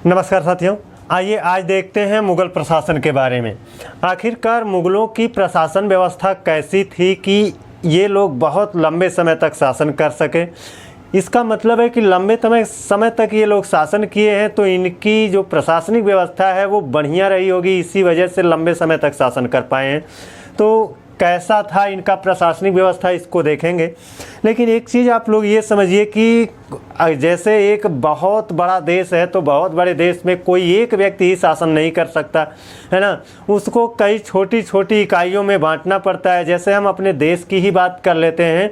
नमस्कार साथियों, आइए आज देखते हैं मुग़ल प्रशासन के बारे में। आखिरकार मुग़लों की प्रशासन व्यवस्था कैसी थी कि ये लोग बहुत लंबे समय तक शासन कर सके। इसका मतलब है कि लंबे समय तक ये लोग शासन किए हैं तो इनकी जो प्रशासनिक व्यवस्था है वो बढ़िया रही होगी, इसी वजह से लंबे समय तक शासन कर पाए हैं। तो कैसा था इनका प्रशासनिक व्यवस्था, इसको देखेंगे। लेकिन एक चीज़ आप लोग ये समझिए कि जैसे एक बहुत बड़ा देश है तो बहुत बड़े देश में कोई एक व्यक्ति ही शासन नहीं कर सकता है ना, उसको कई छोटी छोटी इकाइयों में बांटना पड़ता है। जैसे हम अपने देश की ही बात कर लेते हैं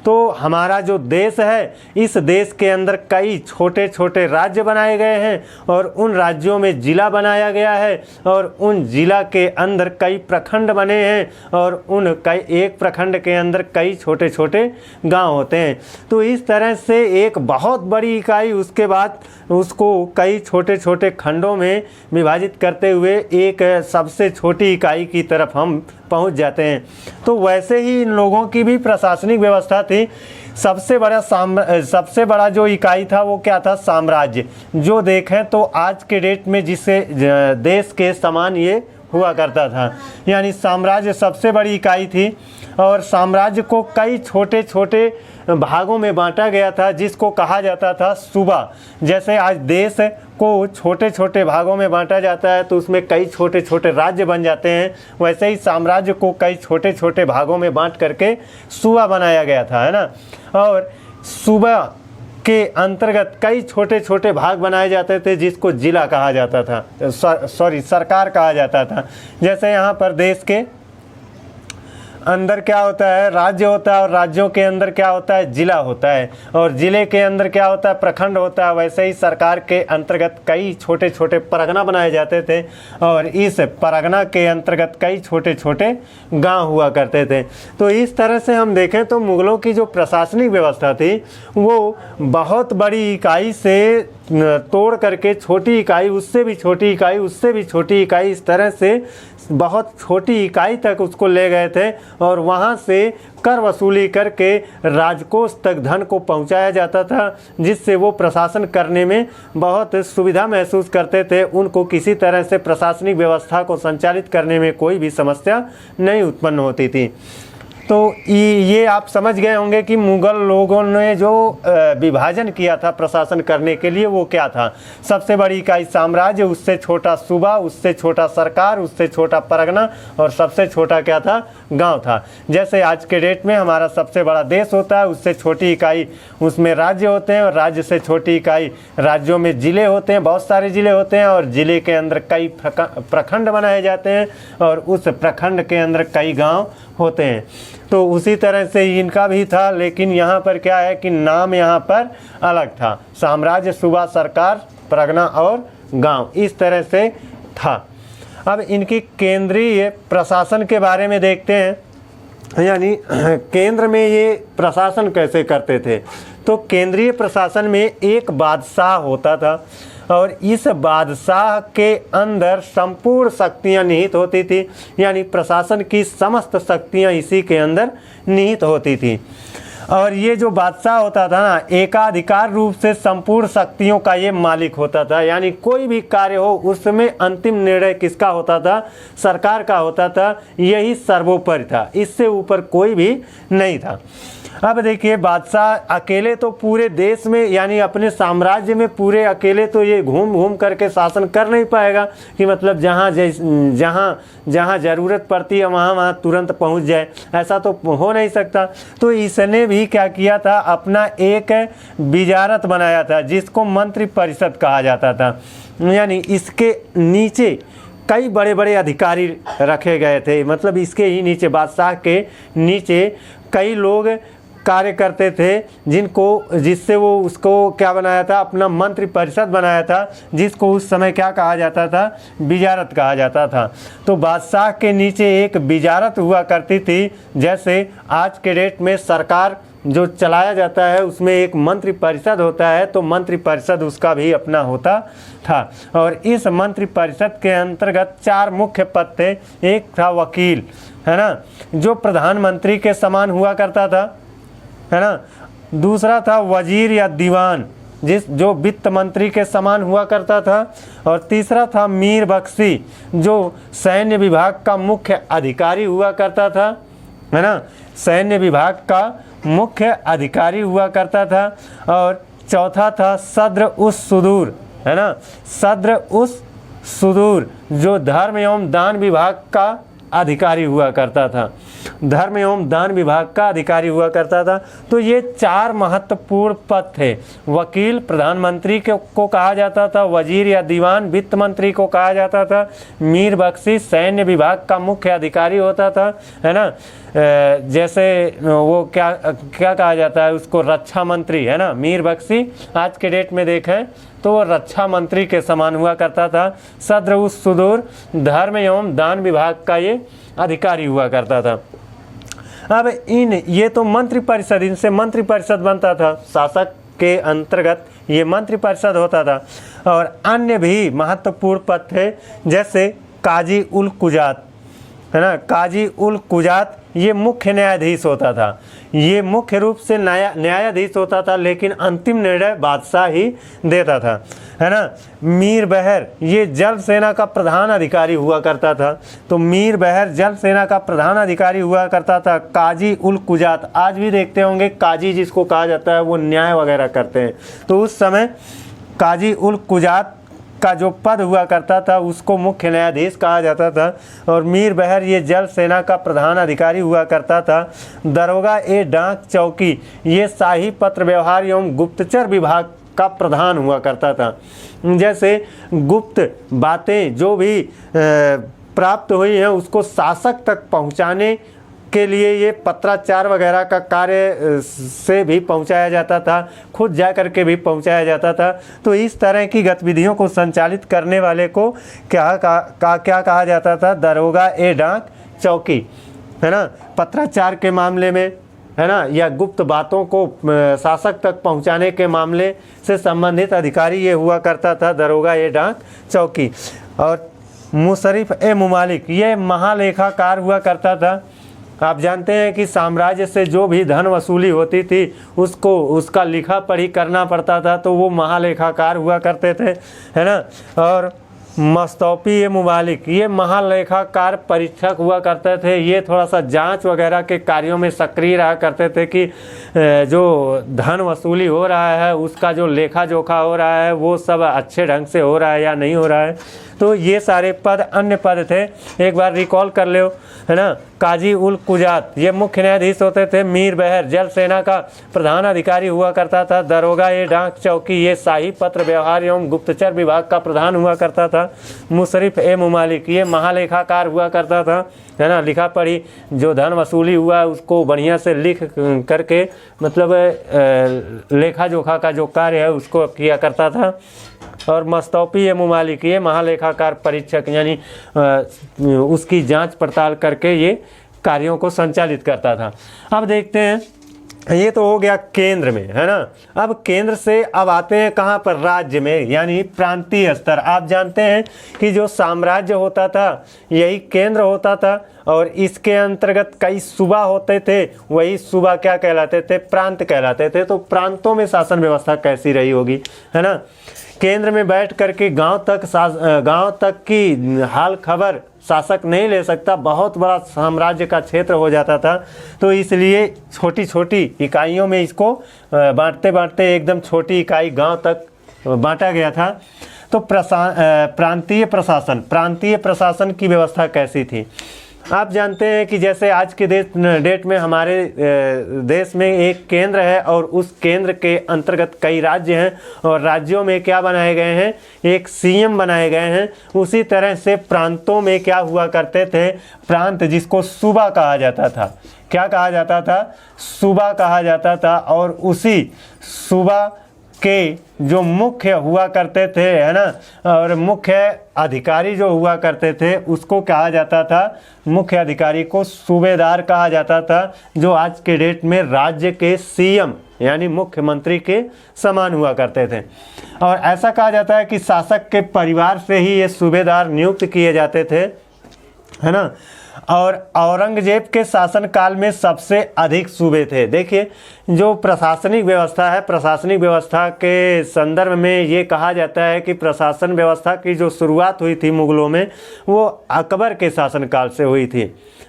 तो हमारा जो देश है, इस देश के अंदर कई छोटे छोटे राज्य बनाए गए हैं और उन राज्यों में ज़िला बनाया गया है और उन ज़िला के अंदर कई प्रखंड बने हैं और उन कई एक प्रखंड के अंदर कई छोटे छोटे गांव होते हैं। तो इस तरह से एक बहुत बड़ी इकाई, उसके बाद उसको कई छोटे छोटे खंडों में विभाजित करते हुए एक सबसे छोटी इकाई की तरफ हम पहुंच जाते हैं। तो वैसे ही इन लोगों की भी प्रशासनिक व्यवस्था थी। सबसे बड़ा जो इकाई था वो क्या था, साम्राज्य। जो देखें तो आज के डेट में जिसे देश के समान ये हुआ करता था, यानी साम्राज्य सबसे बड़ी इकाई थी और साम्राज्य को कई छोटे छोटे भागों में बांटा गया था जिसको कहा जाता था सूबा। जैसे आज देश को छोटे छोटे भागों में बांटा जाता है तो उसमें कई छोटे छोटे राज्य बन जाते हैं, वैसे ही साम्राज्य को कई छोटे छोटे भागों में बांट करके सूबा बनाया गया था, है ना। और सूबा के अंतर्गत कई छोटे छोटे भाग बनाए जाते थे जिसको जिला कहा जाता था, सरकार कहा जाता था। जैसे यहाँ पर देश के अंदर क्या होता है, राज्य होता है और राज्यों के अंदर क्या होता है, जिला होता है और जिले के अंदर क्या होता है, प्रखंड होता है। वैसे ही सरकार के अंतर्गत कई छोटे छोटे परगना बनाए जाते थे और इस परगना के अंतर्गत कई छोटे छोटे गांव हुआ करते थे। तो इस तरह से हम देखें तो मुग़लों की जो प्रशासनिक व्यवस्था थी वो बहुत बड़ी इकाई से तोड़ करके छोटी इकाई, उससे भी छोटी इकाई, उससे भी छोटी इकाई, इस तरह से बहुत छोटी इकाई तक उसको ले गए थे और वहाँ से कर वसूली करके राजकोष तक धन को पहुँचाया जाता था, जिससे वो प्रशासन करने में बहुत सुविधा महसूस करते थे। उनको किसी तरह से प्रशासनिक व्यवस्था को संचालित करने में कोई भी समस्या नहीं उत्पन्न होती थी। तो ये आप समझ गए होंगे कि मुग़ल लोगों ने जो विभाजन किया था प्रशासन करने के लिए वो क्या था। सबसे बड़ी इकाई साम्राज्य, उससे छोटा सूबा, उससे छोटा सरकार, उससे छोटा परगना और सबसे छोटा क्या था, गांव था। जैसे आज के डेट में हमारा सबसे बड़ा देश होता है, उससे छोटी इकाई उसमें राज्य होते हैं और राज्य से छोटी इकाई राज्यों में ज़िले होते हैं, बहुत सारे ज़िले होते हैं और ज़िले के अंदर कई प्रखंड बनाए जाते हैं और उस प्रखंड के अंदर कई गाँव होते हैं। तो उसी तरह से इनका भी था, लेकिन यहाँ पर क्या है कि नाम यहाँ पर अलग था। साम्राज्य, सूबा, सरकार, परगना और गांव, इस तरह से था। अब इनकी केंद्रीय प्रशासन के बारे में देखते हैं, यानी केंद्र में ये प्रशासन कैसे करते थे। तो केंद्रीय प्रशासन में एक बादशाह होता था और इस बादशाह के अंदर संपूर्ण शक्तियां निहित होती थी, यानी प्रशासन की समस्त शक्तियां इसी के अंदर निहित होती थी। और ये जो बादशाह होता था ना, एकाधिकार रूप से संपूर्ण शक्तियों का ये मालिक होता था, यानी कोई भी कार्य हो उसमें अंतिम निर्णय किसका होता था, सरकार का होता था। यही सर्वोपरि था, इससे ऊपर कोई भी नहीं था। अब देखिए, बादशाह अकेले तो पूरे देश में यानी अपने साम्राज्य में पूरे अकेले तो ये घूम घूम करके शासन कर नहीं पाएगा कि मतलब जहाँ ज़रूरत पड़ती है वहाँ तुरंत पहुँच जाए, ऐसा तो हो नहीं सकता। तो इसने भी क्या किया था, अपना एक वजारत बनाया था जिसको मंत्री परिषद कहा जाता था, यानी इसके नीचे कई बड़े बड़े अधिकारी रखे गए थे। मतलब इसके ही नीचे, बादशाह के नीचे कई लोग कार्य करते थे जिससे वो उसको क्या बनाया था, अपना मंत्री परिषद बनाया था, जिसको उस समय क्या कहा जाता था, वजारत कहा जाता था। तो बादशाह के नीचे एक वजारत हुआ करती थी। जैसे आज के डेट में सरकार जो चलाया जाता है उसमें एक मंत्री परिषद होता है, तो मंत्री परिषद उसका भी अपना होता था। और इस मंत्री परिषद के अंतर्गत 4 मुख्य पद थे। एक था वकील, है ना, जो प्रधानमंत्री के समान हुआ करता था, है ना। दूसरा था वजीर या दीवान, जो वित्त मंत्री के समान हुआ करता था। और तीसरा था मीर बख्शी, जो सैन्य विभाग का मुख्य अधिकारी हुआ करता था, है ना, सैन्य विभाग का मुख्य अधिकारी हुआ करता था। और चौथा था सद्र उस सुदूर, है ना, सद्र उस सुदूर, जो धर्म एवं दान विभाग का अधिकारी हुआ करता था, धर्म एवं दान विभाग का अधिकारी हुआ करता था। तो ये 4 महत्वपूर्ण पद थे। वकील प्रधानमंत्री को कहा जाता था, वजीर या दीवान वित्त मंत्री को कहा जाता था, मीर बख्शी सैन्य विभाग का मुख्य अधिकारी होता था, है ना, जैसे वो क्या कहा जाता है उसको, रक्षा मंत्री, है ना, मीर बख्शी आज के डेट में देखें तो वो रक्षा मंत्री के समान हुआ करता था। सद्र उस सुदूर धर्म एवं दान विभाग का ये अधिकारी हुआ करता था। अब ये तो मंत्रिपरिषद, इनसे मंत्रिपरिषद बनता था, शासक के अंतर्गत ये मंत्रिपरिषद होता था। और अन्य भी महत्वपूर्ण पद थे, जैसे काजी उल कुजात, है ना, काजी उल कुजात ये मुख्य न्यायाधीश होता था। ये मुख्य रूप से न्यायाधीश होता था, लेकिन अंतिम निर्णय बादशाह ही देता था, है ना। मीर बहर ये जल सेना का प्रधान अधिकारी हुआ करता था। तो मीर बहर जल सेना का प्रधान अधिकारी हुआ करता था। काजी उल कुजात, आज भी देखते होंगे काजी जिसको कहा जाता है वो न्याय वगैरह करते हैं, तो उस समय काजी उल कुजात का जो पद हुआ करता था उसको मुख्य न्यायाधीश कहा जाता था। और मीर बहर ये जल सेना का प्रधान अधिकारी हुआ करता था। दरोगा ए डाक चौकी ये शाही पत्र व्यवहार एवं गुप्तचर विभाग का प्रधान हुआ करता था। जैसे गुप्त बातें जो भी प्राप्त हुई हैं उसको शासक तक पहुंचाने के लिए ये पत्राचार वगैरह का कार्य से भी पहुंचाया जाता था, खुद जा कर के भी पहुंचाया जाता था। तो इस तरह की गतिविधियों को संचालित करने वाले को क्या कहा जाता था, दरोगा ए डाक चौकी, है ना, पत्राचार के मामले में, है ना, या गुप्त बातों को शासक तक पहुंचाने के मामले से संबंधित अधिकारी ये हुआ करता था, दरोगा ए डाक चौकी। और मुशर्रिफ ए मुमालिक ये महालेखाकार हुआ करता था। आप जानते हैं कि साम्राज्य से जो भी धन वसूली होती थी उसको उसका लिखा पढ़ी करना पड़ता था, तो वो महालेखाकार हुआ करते थे, है ना। और मस्तौफी ए मुबालिक ये महालेखाकार परीक्षक हुआ करते थे। ये थोड़ा सा जांच वगैरह के कार्यों में सक्रिय रहा करते थे कि जो धन वसूली हो रहा है उसका जो लेखा जोखा हो रहा है वो सब अच्छे ढंग से हो रहा है या नहीं हो रहा है। तो ये सारे पद अन्य पद थे, एक बार रिकॉल कर लो, है ना। काजी उल कुजात ये मुख्य न्यायाधीश होते थे। मीर बहर जल सेना का प्रधान अधिकारी हुआ करता था। दरोगा ए डाक चौकी ये शाही पत्र व्यवहार एवं गुप्तचर विभाग का प्रधान हुआ करता था। मुशर्रिफ ए मुमालिक ये महालेखाकार हुआ करता था, है ना, लिखा पढ़ी जो धन वसूली हुआ उसको बढ़िया से लिख करके मतलब लेखा जोखा का जो कार्य है उसको किया करता था। और मस्तौफी ए मुमालिक ये महालेखाकार परीक्षक यानी उसकी जांच पड़ताल करके ये कार्यों को संचालित करता था। अब देखते हैं, ये तो हो गया केंद्र में, है ना। अब केंद्र से अब आते हैं कहाँ पर, राज्य में, यानी प्रांतीय स्तर। आप जानते हैं कि जो साम्राज्य होता था यही केंद्र होता था और इसके अंतर्गत कई सूबा होते थे, वही सूबा क्या कहलाते थे, प्रांत कहलाते थे। तो प्रांतों में शासन व्यवस्था कैसी रही होगी, है ना। केंद्र में बैठ करके गांव तक की हाल खबर शासक नहीं ले सकता, बहुत बड़ा साम्राज्य का क्षेत्र हो जाता था। तो इसलिए छोटी छोटी इकाइयों में इसको बांटते बांटते एकदम छोटी इकाई गांव तक बांटा गया था। तो प्रांतीय प्रशासन की व्यवस्था कैसी थी। आप जानते हैं कि जैसे आज के डेट में हमारे देश में एक केंद्र है और उस केंद्र के अंतर्गत कई राज्य हैं और राज्यों में क्या बनाए गए हैं, एक सीएम बनाए गए हैं। उसी तरह से प्रांतों में क्या हुआ करते थे, प्रांत जिसको सूबा कहा जाता था, क्या कहा जाता था, सूबा कहा जाता था। और उसी सूबा के जो मुख्य हुआ करते थे, है ना, और मुख्य अधिकारी जो हुआ करते थे उसको कहा जाता था, मुख्य अधिकारी को सूबेदार कहा जाता था, जो आज के डेट में राज्य के सीएम यानी मुख्यमंत्री के समान हुआ करते थे। और ऐसा कहा जाता है कि शासक के परिवार से ही ये सूबेदार नियुक्त किए जाते थे, है ना। और औरंगजेब के शासनकाल में सबसे अधिक सूबे थे। देखिए जो प्रशासनिक व्यवस्था है, प्रशासनिक व्यवस्था के संदर्भ में ये कहा जाता है कि प्रशासन व्यवस्था की जो शुरुआत हुई थी मुग़लों में, वो अकबर के शासनकाल से हुई थी,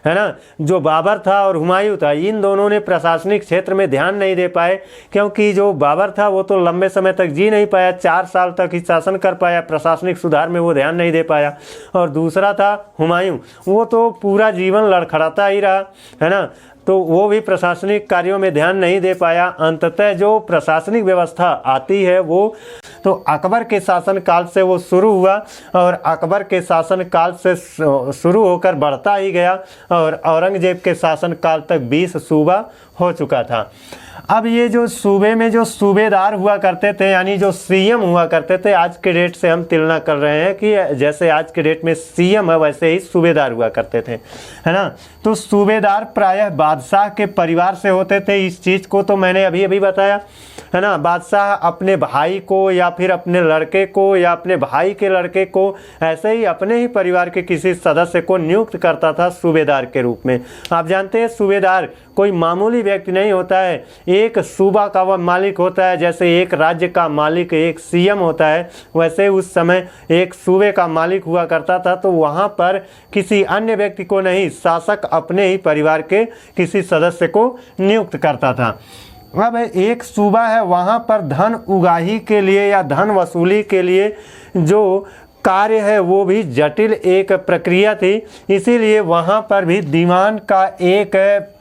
है ना। जो बाबर था और हुमायूं था, इन दोनों ने प्रशासनिक क्षेत्र में ध्यान नहीं दे पाए, क्योंकि जो बाबर था वो तो लंबे समय तक जी नहीं पाया, 4 साल तक ही शासन कर पाया, प्रशासनिक सुधार में वो ध्यान नहीं दे पाया। और दूसरा था हुमायूं, वो तो पूरा जीवन लड़खड़ाता ही रहा, है ना, तो वो भी प्रशासनिक कार्यों में ध्यान नहीं दे पाया। अंततः जो प्रशासनिक व्यवस्था आती है वो तो अकबर के शासनकाल से वो शुरू हुआ, और अकबर के शासनकाल से शुरू होकर बढ़ता ही गया, और औरंगजेब के शासनकाल तक 20 सूबा हो चुका था। अब ये जो सूबे में जो सूबेदार हुआ करते थे, यानी जो सीएम हुआ करते थे, आज के डेट से हम तुलना कर रहे हैं कि जैसे आज के डेट में सीएम है वैसे ही सूबेदार हुआ करते थे, है ना। तो सूबेदार प्रायः बादशाह के परिवार से होते थे। इस चीज़ को तो मैंने अभी अभी बताया, है ना। बादशाह अपने भाई को या फिर अपने लड़के को या अपने भाई के लड़के को, ऐसे ही अपने ही परिवार के किसी सदस्य को नियुक्त करता था सूबेदार के रूप में। आप जानते हैं सूबेदार कोई मामूली व्यक्ति नहीं होता है, एक सूबा का वह मालिक होता है। जैसे एक राज्य का मालिक एक सीएम होता है, वैसे उस समय एक सूबे का मालिक हुआ करता था। तो वहाँ पर किसी अन्य व्यक्ति को नहीं, शासक अपने ही परिवार के किसी सदस्य को नियुक्त करता था। अब एक सूबा है, वहाँ पर धन उगाही के लिए या धन वसूली के लिए जो कार्य है वो भी जटिल एक प्रक्रिया थी, इसीलिए वहाँ पर भी दीवान का एक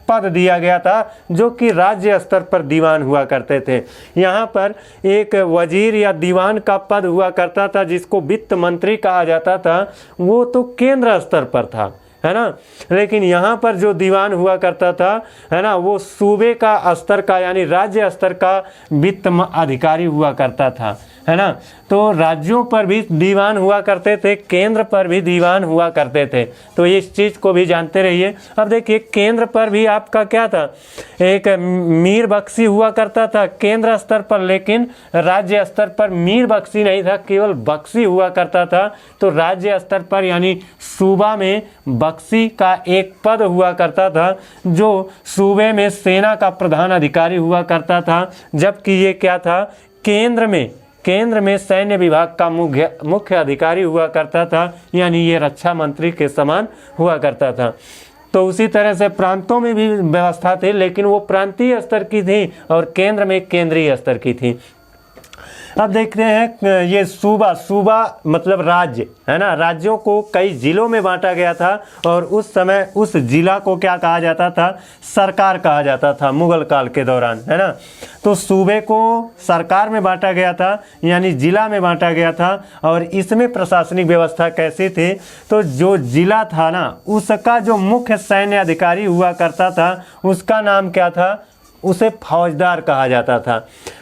पद दिया गया था, जो कि राज्य स्तर पर दीवान हुआ करते थे। यहाँ पर एक वजीर या दीवान का पद हुआ करता था, जिसको वित्त मंत्री कहा जाता था, वो तो केंद्र स्तर पर था, है ना। लेकिन यहाँ पर जो दीवान हुआ करता था, है ना, वो सूबे का स्तर का यानी राज्य स्तर का वित्त अधिकारी हुआ करता था, है ना। तो राज्यों पर भी दीवान हुआ करते थे, केंद्र पर भी दीवान हुआ करते थे, तो इस चीज़ को भी जानते रहिए। अब देखिए केंद्र पर भी आपका क्या था, एक मीर बख्शी हुआ करता था केंद्र स्तर पर, लेकिन राज्य स्तर पर मीर बख्शी नहीं था, केवल बख्शी हुआ करता था। तो राज्य स्तर पर यानी सूबा में बख्शी का एक पद हुआ करता था, जो सूबे में सेना का प्रधान अधिकारी हुआ करता था। जबकि ये क्या था, केंद्र में सैन्य विभाग का मुख्य अधिकारी हुआ करता था, यानी ये रक्षा मंत्री के समान हुआ करता था। तो उसी तरह से प्रांतों में भी व्यवस्था थी, लेकिन वो प्रांतीय स्तर की थी और केंद्र में केंद्रीय स्तर की थी। अब देखते हैं ये सूबा मतलब राज्य, है ना। राज्यों को कई जिलों में बांटा गया था, और उस समय उस जिला को क्या कहा जाता था, सरकार कहा जाता था मुगल काल के दौरान, है ना। तो सूबे को सरकार में बांटा गया था, यानी जिला में बांटा गया था। और इसमें प्रशासनिक व्यवस्था कैसी थी, तो जो जिला था ना, उसका जो मुख्य सैन्य अधिकारी हुआ करता था, उसका नाम क्या था, उसे फौजदार कहा जाता था।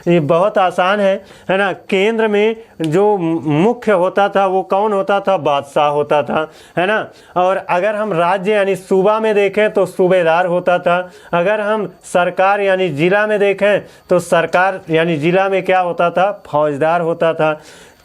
ये बहुत आसान है ना। केंद्र में जो मुख्य होता था वो कौन होता था, बादशाह होता था, है ना। और अगर हम राज्य यानी सूबा में देखें तो सूबेदार होता था। अगर हम सरकार यानी जिला में देखें तो सरकार यानी जिला में क्या होता था, फौजदार होता था।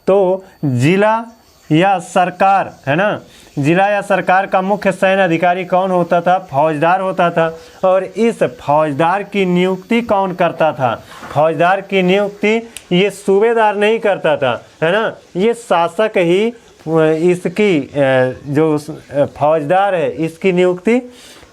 तो जिला या सरकार, है ना, जिला या सरकार का मुख्य सैन्य अधिकारी कौन होता था, फौजदार होता था। और इस फौजदार की नियुक्ति कौन करता था, फौजदार की नियुक्ति ये सूबेदार नहीं करता था, है ना, ये शासक ही इसकी जो फौजदार है इसकी नियुक्ति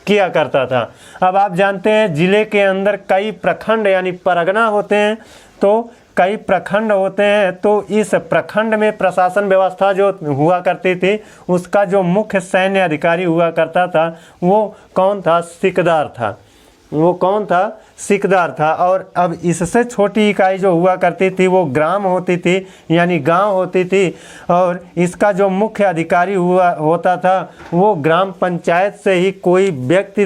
किया करता था। अब आप जानते हैं जिले के अंदर कई प्रखंड यानी परगना होते हैं, तो कई प्रखंड होते हैं। तो इस प्रखंड में प्रशासन व्यवस्था जो हुआ करती थी, उसका जो मुख्य सैन्य अधिकारी हुआ करता था वो कौन था, सिकदार था। वो कौन था, सिकदार था। और अब इससे छोटी इकाई जो हुआ करती थी वो ग्राम होती थी, यानी गांव होती थी। और इसका जो मुख्य अधिकारी होता था वो ग्राम पंचायत से ही कोई व्यक्ति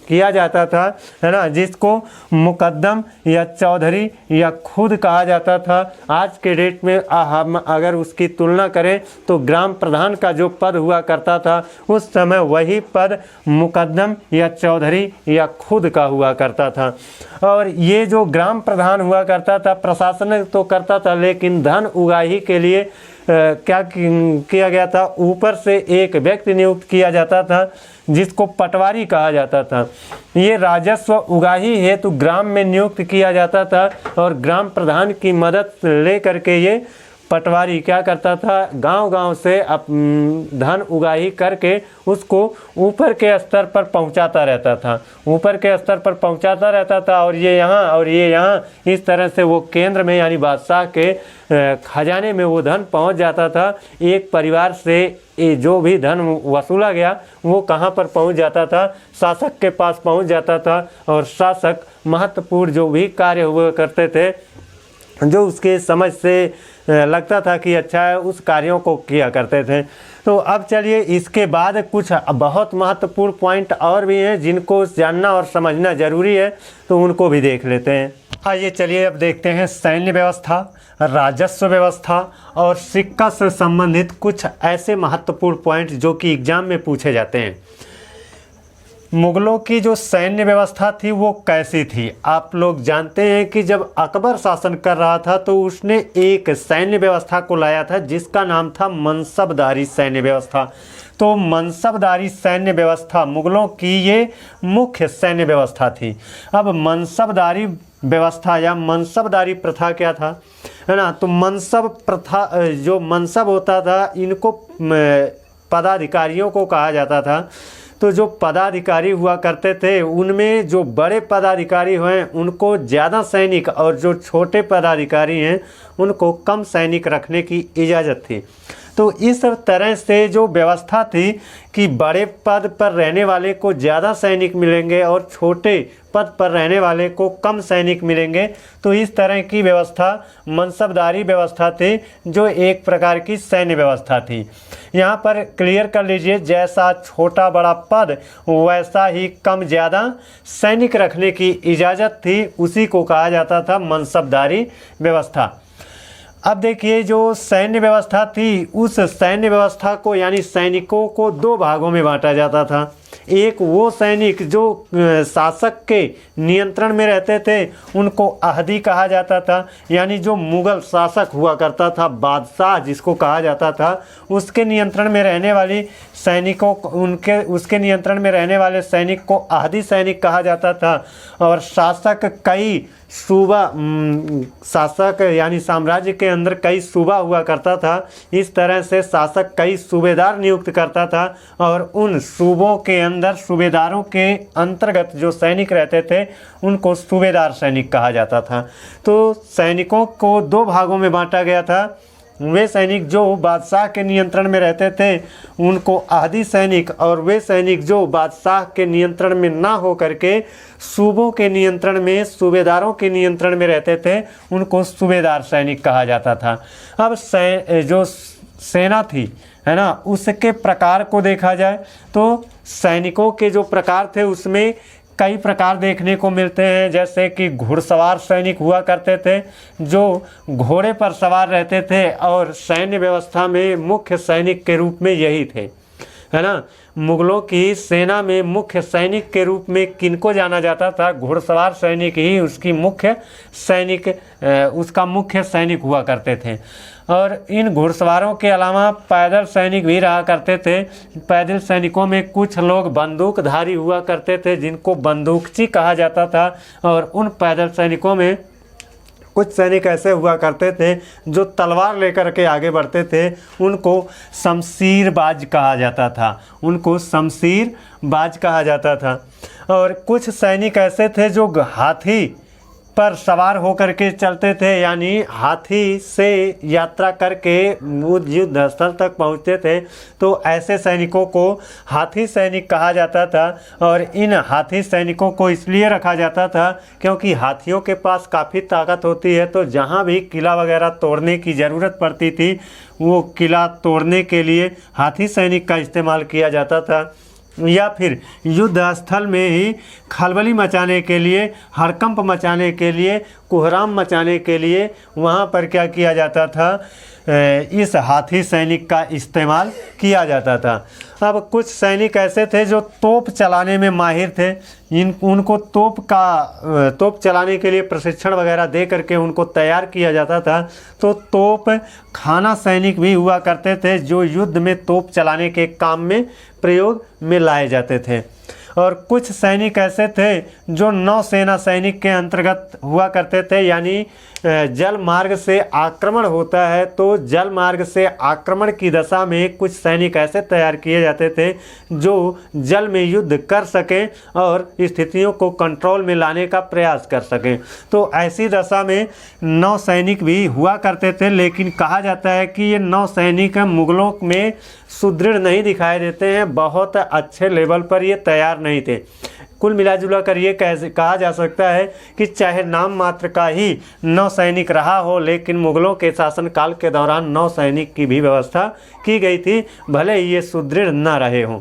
किया जाता था, है ना, जिसको मुकद्दम या चौधरी या खुद कहा जाता था। आज के डेट में हम अगर उसकी तुलना करें तो ग्राम प्रधान का जो पद हुआ करता था उस समय वही पद मुकद्दम या चौधरी या खुद का हुआ करता था। और ये जो ग्राम प्रधान हुआ करता था प्रशासन तो करता था, लेकिन धन उगाही के लिए क्या किया गया था, ऊपर से एक व्यक्ति नियुक्त किया जाता था जिसको पटवारी कहा जाता था। ये राजस्व उगाही हेतु ग्राम में नियुक्त किया जाता था और ग्राम प्रधान की मदद ले करके ये पटवारी क्या करता था, गांव-गांव से धन उगाही करके उसको ऊपर के स्तर पर पहुंचाता रहता था, ऊपर के स्तर पर पहुंचाता रहता था। और ये यहाँ और ये यहाँ, इस तरह से वो केंद्र में यानी बादशाह के खजाने में वो धन पहुंच जाता था। एक परिवार से ये जो भी धन वसूला गया वो कहाँ पर पहुंच जाता था, शासक के पास पहुंच जाता था। और शासक महत्वपूर्ण जो भी कार्य हुआ करते थे, जो उसके समझ से लगता था कि अच्छा है, उस कार्यों को किया करते थे। तो अब चलिए इसके बाद कुछ बहुत महत्वपूर्ण पॉइंट और भी हैं जिनको जानना और समझना ज़रूरी है, तो उनको भी देख लेते हैं। आइए चलिए अब देखते हैं सैन्य व्यवस्था, राजस्व व्यवस्था और सिक्का से संबंधित कुछ ऐसे महत्वपूर्ण पॉइंट जो कि एग्जाम में पूछे जाते हैं। मुगलों की जो सैन्य व्यवस्था थी वो कैसी थी? आप लोग जानते हैं कि जब अकबर शासन कर रहा था तो उसने एक सैन्य व्यवस्था को लाया था जिसका नाम था मनसबदारी सैन्य व्यवस्था। तो मनसबदारी सैन्य व्यवस्था मुगलों की ये मुख्य सैन्य व्यवस्था थी। अब मनसबदारी व्यवस्था या मनसबदारी प्रथा क्या था, है ना? तो मनसब प्रथा, जो मनसब होता था, इनको पदाधिकारियों को कहा जाता था। तो जो पदाधिकारी हुआ करते थे उनमें जो बड़े पदाधिकारी हैं उनको ज़्यादा सैनिक और जो छोटे पदाधिकारी हैं उनको कम सैनिक रखने की इजाज़त थी। तो इस तरह से जो व्यवस्था थी कि बड़े पद पर रहने वाले को ज़्यादा सैनिक मिलेंगे और छोटे पद पर रहने वाले को कम सैनिक मिलेंगे। तो इस तरह की व्यवस्था मनसबदारी व्यवस्था थी, जो एक प्रकार की सैन्य व्यवस्था थी। यहाँ पर क्लियर कर लीजिए, जैसा छोटा बड़ा पद वैसा ही कम ज़्यादा सैनिक रखने की इजाज़त थी, उसी को कहा जाता था मनसबदारी व्यवस्था। अब देखिए जो सैन्य व्यवस्था थी, उस सैन्य व्यवस्था को यानी सैनिकों को दो भागों में बांटा जाता था। एक वो सैनिक जो शासक के नियंत्रण में रहते थे उनको अहदी कहा जाता था, यानी जो मुग़ल शासक हुआ करता था, बादशाह जिसको कहा जाता था, उसके नियंत्रण में रहने वाली सैनिकों उसके नियंत्रण में रहने वाले सैनिक को अहदी सैनिक कहा जाता था। और शासक कई सूबा, शासक यानी साम्राज्य के अंदर कई सूबा हुआ करता था। इस तरह से शासक कई सूबेदार नियुक्त करता था और उन सूबों के अंदर सूबेदारों के अंतर्गत जो सैनिक रहते थे उनको सूबेदार सैनिक कहा जाता था। तो सैनिकों को दो भागों में बांटा गया था। वे सैनिक जो बादशाह के नियंत्रण में रहते थे उनको अहदी सैनिक, और वे सैनिक जो बादशाह के नियंत्रण में ना हो करके सूबों के नियंत्रण में, सूबेदारों के नियंत्रण में रहते थे, उनको सूबेदार सैनिक कहा जाता था। अब जो सेना थी, है ना, उसके प्रकार को देखा जाए तो सैनिकों के जो प्रकार थे उसमें कई प्रकार देखने को मिलते हैं। जैसे कि घुड़सवार सैनिक हुआ करते थे जो घोड़े पर सवार रहते थे और सैन्य व्यवस्था में मुख्य सैनिक के रूप में यही थे, है ना। मुगलों की सेना में मुख्य सैनिक के रूप में किनको जाना जाता था? घुड़सवार सैनिक ही उसका मुख्य सैनिक हुआ करते थे। और इन घुड़सवारों के अलावा पैदल सैनिक भी रहा करते थे। पैदल सैनिकों में कुछ लोग बंदूकधारी हुआ करते थे जिनको बंदूकची कहा जाता था। और उन पैदल सैनिकों में कुछ सैनिक ऐसे हुआ करते थे जो तलवार लेकर के आगे बढ़ते थे, उनको शमशीरबाज कहा जाता था, उनको शमशीरबाज कहा जाता था। और कुछ सैनिक ऐसे थे जो हाथी पर सवार होकर के चलते थे, यानी हाथी से यात्रा करके युद्ध स्थल तक पहुंचते थे। तो ऐसे सैनिकों को हाथी सैनिक कहा जाता था। और इन हाथी सैनिकों को इसलिए रखा जाता था क्योंकि हाथियों के पास काफ़ी ताकत होती है, तो जहां भी किला वगैरह तोड़ने की ज़रूरत पड़ती थी वो किला तोड़ने के लिए हाथी सैनिक का इस्तेमाल किया जाता था। या फिर युद्ध स्थल में ही खलबली मचाने के लिए, हड़कंप मचाने के लिए कोहराम मचाने के लिए वहाँ पर क्या किया जाता था, इस हाथी सैनिक का इस्तेमाल किया जाता था। अब कुछ सैनिक ऐसे थे जो तोप चलाने में माहिर थे। उनको तोप चलाने के लिए प्रशिक्षण वगैरह दे करके उनको तैयार किया जाता था। तो तोप खाना सैनिक भी हुआ करते थे जो युद्ध में तोप चलाने के काम में प्रयोग में लाए जाते थे। और कुछ सैनिक ऐसे थे जो नौसेना सैनिक के अंतर्गत हुआ करते थे, यानी जल मार्ग से आक्रमण होता है तो जल मार्ग से आक्रमण की दशा में कुछ सैनिक ऐसे तैयार किए जाते थे जो जल में युद्ध कर सकें और स्थितियों को कंट्रोल में लाने का प्रयास कर सकें। तो ऐसी दशा में नौ सैनिक भी हुआ करते थे, लेकिन कहा जाता है कि ये नौ सैनिक मुगलों में सुदृढ़ नहीं दिखाई देते हैं, बहुत अच्छे लेवल पर ये तैयार नहीं थे। कुल मिलाजुला कर ये कहा जा सकता है कि चाहे नाम मात्र का ही नौ सैनिक रहा हो, लेकिन मुगलों के शासनकाल के दौरान नौ सैनिक की भी व्यवस्था की गई थी, भले ही ये सुदृढ़ न रहे हों,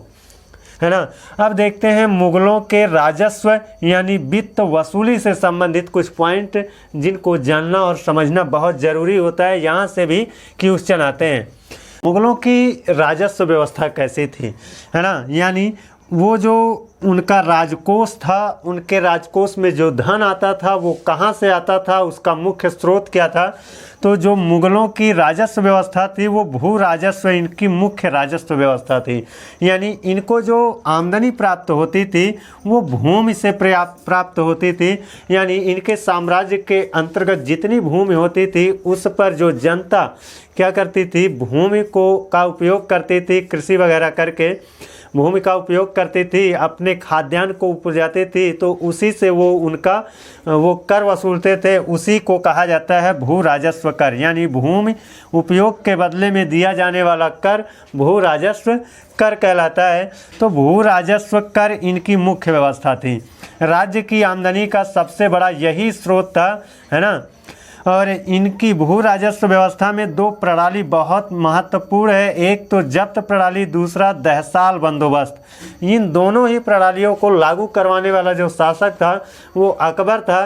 है ना। अब देखते हैं मुगलों के राजस्व यानी वित्त वसूली से संबंधित कुछ पॉइंट जिनको जानना और समझना बहुत ज़रूरी होता है। यहाँ से भी क्वेश्चन आते हैं। मुगलों की राजस्व व्यवस्था कैसी थी, है ना, यानी वो जो उनका राजकोष था, उनके राजकोष में जो धन आता था वो कहाँ से आता था, उसका मुख्य स्रोत क्या था। तो जो मुगलों की राजस्व व्यवस्था थी वो भू राजस्व इनकी मुख्य राजस्व व्यवस्था थी, यानी इनको जो आमदनी प्राप्त होती थी वो भूमि से प्राप्त होती थी। यानी इनके साम्राज्य के अंतर्गत जितनी भूमि होती थी उस पर जो जनता क्या करती थी, भूमि का उपयोग करती थी, कृषि वगैरह करके भूमि का उपयोग करती थी, अपने खाद्यान्न को उपजाती थी, तो उसी से वो कर वसूलते थे। उसी को कहा जाता है भू राजस्व कर, यानी भूमि उपयोग के बदले में दिया जाने वाला कर भू राजस्व कर कहलाता है। तो भू राजस्व कर इनकी मुख्य व्यवस्था थी। राज्य की आमदनी का सबसे बड़ा यही स्रोत था, है ना। और इनकी भू राजस्व व्यवस्था में दो प्रणाली बहुत महत्वपूर्ण है, एक तो जब्त प्रणाली, दूसरा दहसाल बंदोबस्त। इन दोनों ही प्रणालियों को लागू करवाने वाला जो शासक था वो अकबर था,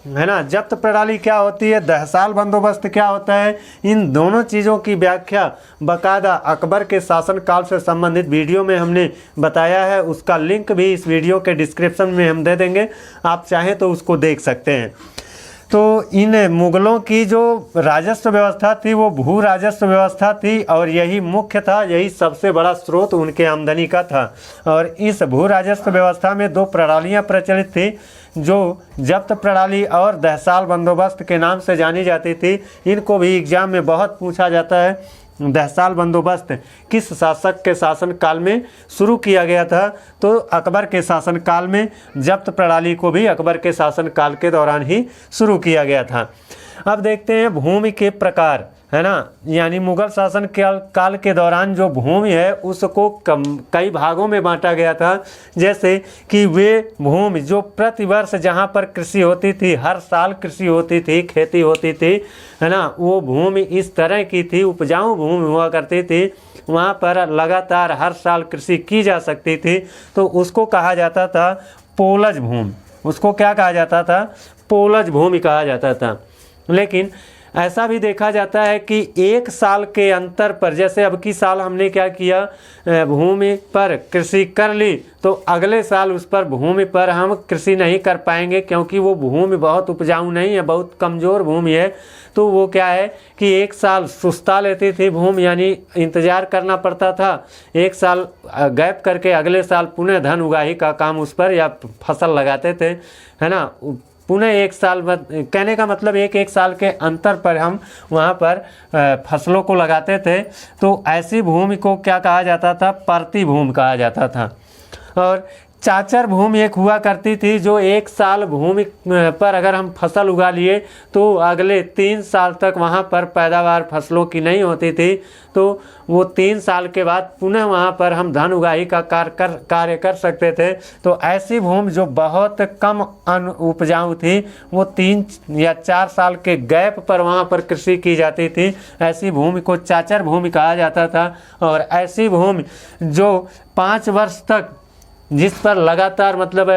है ना। जब्त प्रणाली क्या होती है, दहसाल बंदोबस्त क्या होता है, इन दोनों चीज़ों की व्याख्या बाकायदा अकबर के शासनकाल से संबंधित वीडियो में हमने बताया है। उसका लिंक भी इस वीडियो के डिस्क्रिप्शन में हम दे देंगे, आप चाहें तो उसको देख सकते हैं। तो इन मुगलों की जो राजस्व व्यवस्था थी वो भू राजस्व व्यवस्था थी और यही मुख्य था, यही सबसे बड़ा स्रोत उनके आमदनी का था। और इस भू राजस्व व्यवस्था में दो प्रणालियां प्रचलित थी जो जब्त प्रणाली और दहसाल बंदोबस्त के नाम से जानी जाती थी। इनको भी एग्जाम में बहुत पूछा जाता है। दहसाल बंदोबस्त किस शासक के शासनकाल में शुरू किया गया था, तो अकबर के शासनकाल में। जब्त प्रणाली को भी अकबर के शासनकाल के दौरान ही शुरू किया गया था। अब देखते हैं भूमि के प्रकार, है ना, यानी मुगल शासन काल के दौरान जो भूमि है उसको कई भागों में बांटा गया था। जैसे कि वे भूमि जो प्रतिवर्ष जहाँ पर कृषि होती थी, हर साल कृषि होती थी, खेती होती थी, है ना, वो भूमि इस तरह की थी, उपजाऊ भूमि हुआ करती थी, वहाँ पर लगातार हर साल कृषि की जा सकती थी, तो उसको कहा जाता था पोलज भूमि। उसको क्या कहा जाता था, पोलज भूमि कहा जाता था। लेकिन ऐसा भी देखा जाता है कि एक साल के अंतर पर, जैसे अब की साल हमने क्या किया, भूमि पर कृषि कर ली, तो अगले साल उस पर भूमि पर हम कृषि नहीं कर पाएंगे क्योंकि वो भूमि बहुत उपजाऊ नहीं है, बहुत कमज़ोर भूमि है। तो वो क्या है कि एक साल सुस्ता लेती थी भूमि, यानी इंतज़ार करना पड़ता था। एक साल गैप करके अगले साल पुनः धन उगाही का काम उस पर या फसल लगाते थे, है ना। पुनः एक साल कहने का मतलब एक साल के अंतर पर हम वहाँ पर फसलों को लगाते थे। तो ऐसी भूमि को क्या कहा जाता था, परती भूमि कहा जाता था। और चाचर भूमि एक हुआ करती थी जो एक साल भूमि पर अगर हम फसल उगा लिए तो अगले 3 साल तक वहाँ पर पैदावार फसलों की नहीं होती थी, तो वो 3 साल के बाद पुनः वहाँ पर हम धन उगाही का कार्य कर सकते थे। तो ऐसी भूमि जो बहुत कम उपजाऊ थी वो 3 या 4 साल के गैप पर वहाँ पर कृषि की जाती थी। ऐसी भूमि को चाचर भूमि कहा जाता था। और ऐसी भूमि जो 5 वर्ष तक जिस पर लगातार मतलब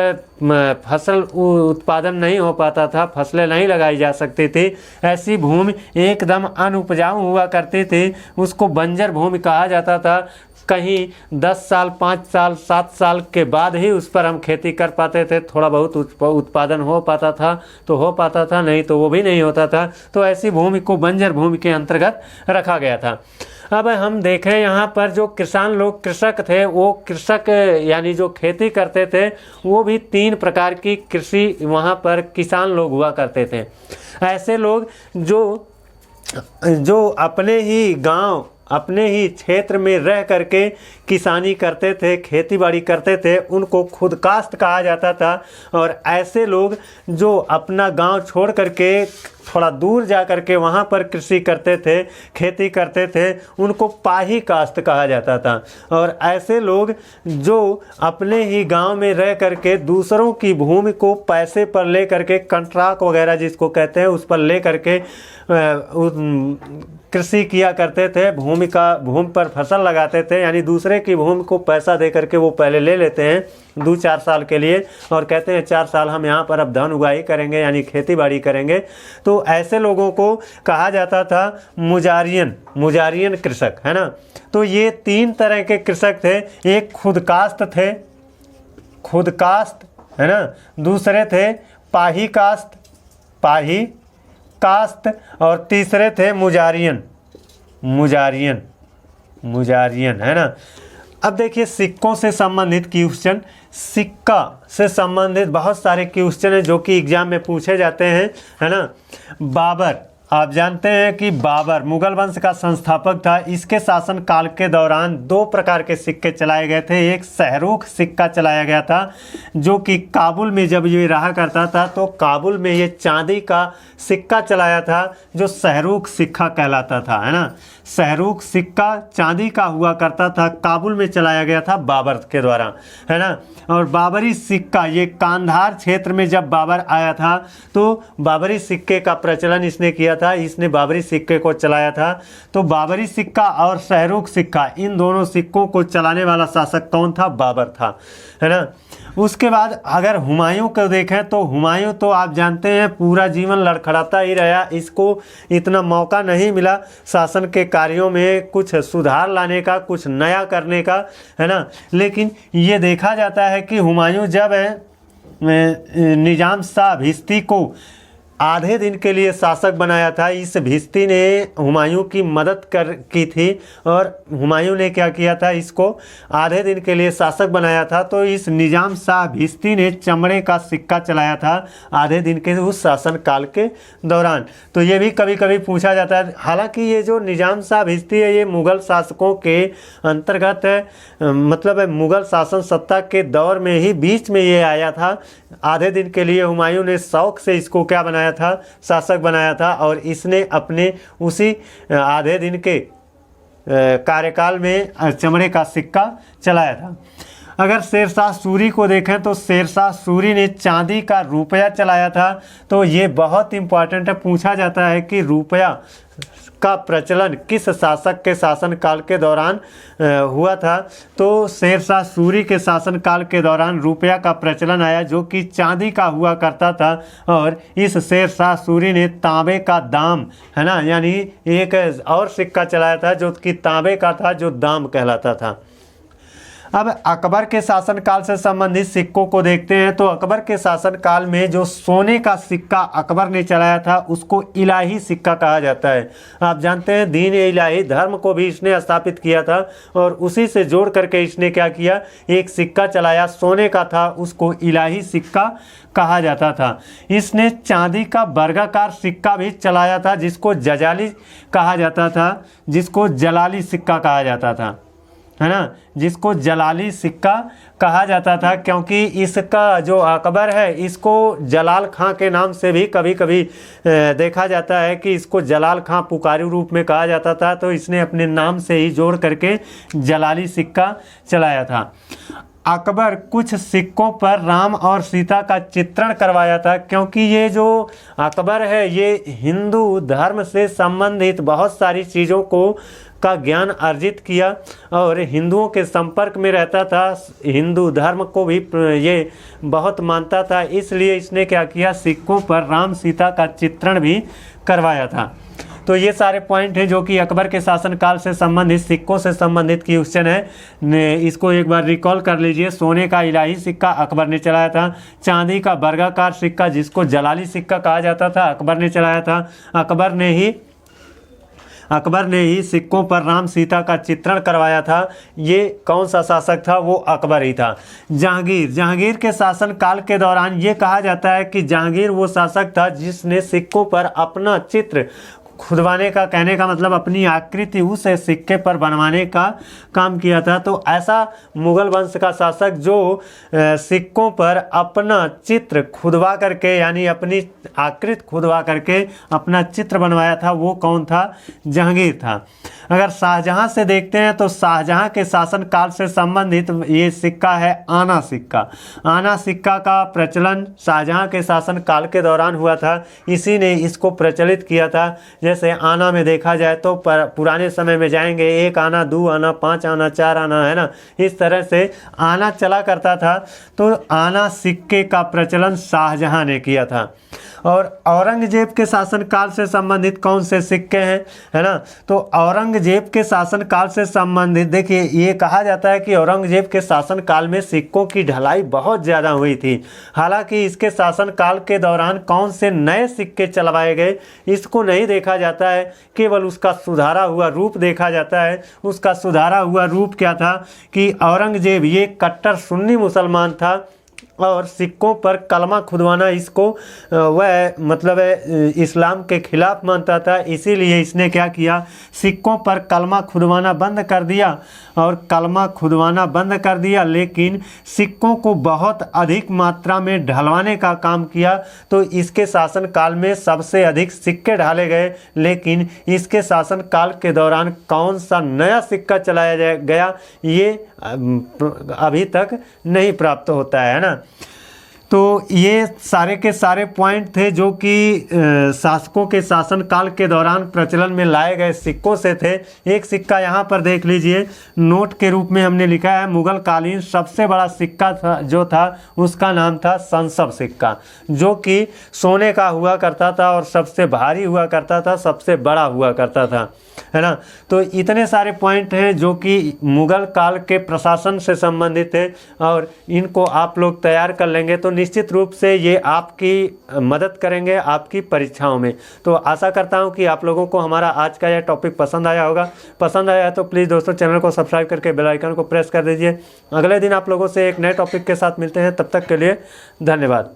फसल उत्पादन नहीं हो पाता था, फसलें नहीं लगाई जा सकती थी, ऐसी भूमि एकदम अनुपजाऊ हुआ करती थी, उसको बंजर भूमि कहा जाता था। कहीं 10 साल, 5 साल, 7 साल के बाद ही उस पर हम खेती कर पाते थे, थोड़ा बहुत उत्पादन हो पाता था तो हो पाता था, नहीं तो वो भी नहीं होता था। तो ऐसी भूमि को बंजर भूमि के अंतर्गत रखा गया था। अब हम देखें यहाँ पर जो किसान लोग, कृषक थे, वो कृषक यानी जो खेती करते थे, वो भी 3 प्रकार की कृषि वहाँ पर किसान लोग हुआ करते थे। ऐसे लोग जो अपने ही गांव, अपने ही क्षेत्र में रह करके किसानी करते थे, खेती बाड़ी करते थे, उनको खुदकास्ट कहा जाता था। और ऐसे लोग जो अपना गांव छोड़ करके थोड़ा दूर जा करके वहाँ पर कृषि करते थे, खेती करते थे, उनको पाही कास्ट कहा जाता था। और ऐसे लोग जो अपने ही गांव में रह करके दूसरों की भूमि को पैसे पर ले करके, कंट्राक्ट वगैरह जिसको कहते हैं, उस पर ले करके कृषि किया करते थे, भूमि पर फसल लगाते थे। यानी दूसरे की भूमि को पैसा दे करके वो पहले ले लेते हैं 2-4 साल के लिए और कहते हैं 4 साल हम यहाँ पर अब धान उगाही करेंगे, यानी खेती बाड़ी करेंगे। तो ऐसे लोगों को कहा जाता था मुजारियन कृषक, है ना। तो ये 3 तरह के कृषक थे। एक खुदकास्ट थे, खुदकास्ट, है ना। दूसरे थे पाही कास्ट और तीसरे थे मुजारियन, है ना। अब देखिए सिक्कों से संबंधित क्वेश्चन, सिक्का से संबंधित बहुत सारे क्वेश्चन हैं जो कि एग्जाम में पूछे जाते हैं, है ना। बाबर, आप जानते हैं कि बाबर मुगल वंश का संस्थापक था। इसके शासन काल के दौरान 2 प्रकार के सिक्के चलाए गए थे। एक सहरूख सिक्का चलाया गया था, जो कि काबुल में जब ये रहा करता था तो काबुल में ये चांदी का सिक्का चलाया था, जो सहरूख सिक्का कहलाता था, है ना। सहरूख सिक्का चांदी का हुआ करता था, काबुल में चलाया गया था बाबर के द्वारा, है ना। और बाबरी सिक्का, ये कांधार क्षेत्र में जब बाबर आया था तो बाबरी सिक्के का प्रचलन इसने किया था, इसने बाबरी सिक्के को चलाया था। तो बाबरी सिक्का और सहरूख सिक्का, इन दोनों सिक्कों को चलाने वाला शासक कौन था? बाबर था, है ना। उसके बाद अगर हुमायूं को देखें तो हुमायूं तो आप जानते हैं पूरा जीवन लड़खड़ाता ही रहा, इसको इतना मौका नहीं मिला शासन के कार्यों में कुछ सुधार लाने का, कुछ नया करने का, है ना। लेकिन ये देखा जाता है कि हुमायूं जब निजाम शाह भिश्ती को आधे दिन के लिए शासक बनाया था, इस भिश्ती ने हुमायूं की मदद की थी और हुमायूं ने क्या किया था, इसको आधे दिन के लिए शासक बनाया था। तो इस निजाम शाह भिश्ती ने चमड़े का सिक्का चलाया था आधे दिन के उस शासन काल के दौरान। तो ये भी कभी कभी पूछा जाता है। हालांकि ये जो निजाम शाह भिश्ती है, ये मुग़ल शासकों के अंतर्गत है, मतलब मुग़ल शासन सत्ता के दौर में ही बीच में ये आया था। आधे दिन के लिए हुमायूं ने शौक से इसको क्या बनाया था, शासक बनाया था, और इसने अपने उसी आधे दिन के कार्यकाल में चमड़े का सिक्का चलाया था। अगर शेरशाह सूरी को देखें तो शेरशाह सूरी ने चांदी का रुपया चलाया था। तो ये बहुत इंपॉर्टेंट है, पूछा जाता है कि रुपया का प्रचलन किस शासक के शासनकाल के दौरान हुआ था। तो शेरशाह सूरी के शासनकाल के दौरान रुपया का प्रचलन आया, जो कि चांदी का हुआ करता था। और इस शेरशाह सूरी ने तांबे का दाम, है ना, यानी एक और सिक्का चलाया था जो कि तांबे का था, जो दाम कहलाता था। अब अकबर के शासनकाल से संबंधित सिक्कों को देखते हैं। तो अकबर के शासनकाल में जो सोने का सिक्का अकबर ने चलाया था, उसको इलाही सिक्का कहा जाता है। आप जानते हैं दीन इलाही धर्म को भी इसने स्थापित किया था और उसी से जोड़ करके इसने क्या किया, एक सिक्का चलाया, सोने का था, उसको इलाही सिक्का कहा जाता था। इसने चांदी का वर्गाकार सिक्का भी चलाया था, जिसको जजाली कहा जाता था, जिसको जलाली सिक्का कहा जाता था, है ना, जिसको जलाली सिक्का कहा जाता था। क्योंकि इसका जो अकबर है, इसको जलाल खां के नाम से भी कभी कभी देखा जाता है कि इसको जलाल खां पुकारी रूप में कहा जाता था। तो इसने अपने नाम से ही जोड़ करके जलाली सिक्का चलाया था। अकबर कुछ सिक्कों पर राम और सीता का चित्रण करवाया था, क्योंकि ये जो अकबर है ये हिंदू धर्म से संबंधित बहुत सारी चीज़ों को का ज्ञान अर्जित किया और हिंदुओं के संपर्क में रहता था, हिंदू धर्म को भी ये बहुत मानता था, इसलिए इसने क्या किया, सिक्कों पर राम सीता का चित्रण भी करवाया था। तो ये सारे पॉइंट हैं जो कि अकबर के शासनकाल से संबंधित, सिक्कों से संबंधित क्वेश्चन है। इसको एक बार रिकॉल कर लीजिए। सोने का इलाही सिक्का अकबर ने चलाया था। चांदी का वर्गाकार सिक्का जिसको जलाली सिक्का कहा जाता था अकबर ने चलाया था। अकबर ने ही सिक्कों पर राम सीता का चित्रण करवाया था। ये कौन सा शासक था, वो अकबर ही था। जहांगीर के शासनकाल के दौरान ये कहा जाता है कि जहांगीर वो शासक था जिसने सिक्कों पर अपना चित्र खुदवाने का, कहने का मतलब अपनी आकृति उस सिक्के पर बनवाने का काम किया था। तो ऐसा मुगल वंश का शासक जो सिक्कों पर अपना चित्र खुदवा करके, यानी अपनी आकृति खुदवा करके अपना चित्र बनवाया था, वो कौन था, जहांगीर था। अगर शाहजहां से देखते हैं तो शाहजहां के शासनकाल से संबंधित ये सिक्का है आना सिक्का। आना सिक्का का प्रचलन शाहजहां के शासनकाल के दौरान हुआ था, इसी ने इसको प्रचलित किया था। जैसे आना में देखा जाए तो पुराने समय में जाएंगे 1 आना, 2 आना, 5 आना, 4 आना, है ना, इस तरह से आना चला करता था। तो आना सिक्के का प्रचलन शाहजहां ने किया था। और औरंगजेब के शासनकाल से संबंधित कौन से सिक्के हैं, है ना, तो औरंगजेब के शासनकाल से संबंधित देखिए, ये कहा जाता है कि औरंगजेब के शासनकाल में सिक्कों की ढलाई बहुत ज़्यादा हुई थी। हालांकि इसके शासनकाल के दौरान कौन से नए सिक्के चलवाए गए इसको नहीं देखा जाता है, केवल उसका सुधारा हुआ रूप देखा जाता है। उसका सुधारा हुआ रूप क्या था कि औरंगजेब ये कट्टर सुन्नी मुसलमान था और सिक्कों पर कलमा खुदवाना इसको वह मतलब इस्लाम के खिलाफ मानता था। इसीलिए इसने क्या किया, सिक्कों पर कलमा खुदवाना बंद कर दिया और कलमा खुदवाना बंद कर दिया, लेकिन सिक्कों को बहुत अधिक मात्रा में ढलवाने का काम किया। तो इसके शासनकाल में सबसे अधिक सिक्के ढाले गए, लेकिन इसके शासनकाल के दौरान कौन सा नया सिक्का चलाया गया ये अभी तक नहीं प्राप्त होता है ना। तो ये सारे के सारे पॉइंट थे जो कि शासकों के शासनकाल के दौरान प्रचलन में लाए गए सिक्कों से थे। एक सिक्का यहाँ पर देख लीजिए, नोट के रूप में हमने लिखा है, मुगल कालीन सबसे बड़ा सिक्का था जो था उसका नाम था संसब सिक्का, जो कि सोने का हुआ करता था और सबसे भारी हुआ करता था, सबसे बड़ा हुआ करता था, है ना। तो इतने सारे पॉइंट हैं जो कि मुगल काल के प्रशासन से संबंधित है और इनको आप लोग तैयार कर लेंगे तो निश्चित रूप से ये आपकी मदद करेंगे आपकी परीक्षाओं में। तो आशा करता हूँ कि आप लोगों को हमारा आज का यह टॉपिक पसंद आया होगा। पसंद आया तो प्लीज़ दोस्तों चैनल को सब्सक्राइब करके बेल आइकन को प्रेस कर दीजिए। अगले दिन आप लोगों से एक नए टॉपिक के साथ मिलते हैं, तब तक के लिए धन्यवाद।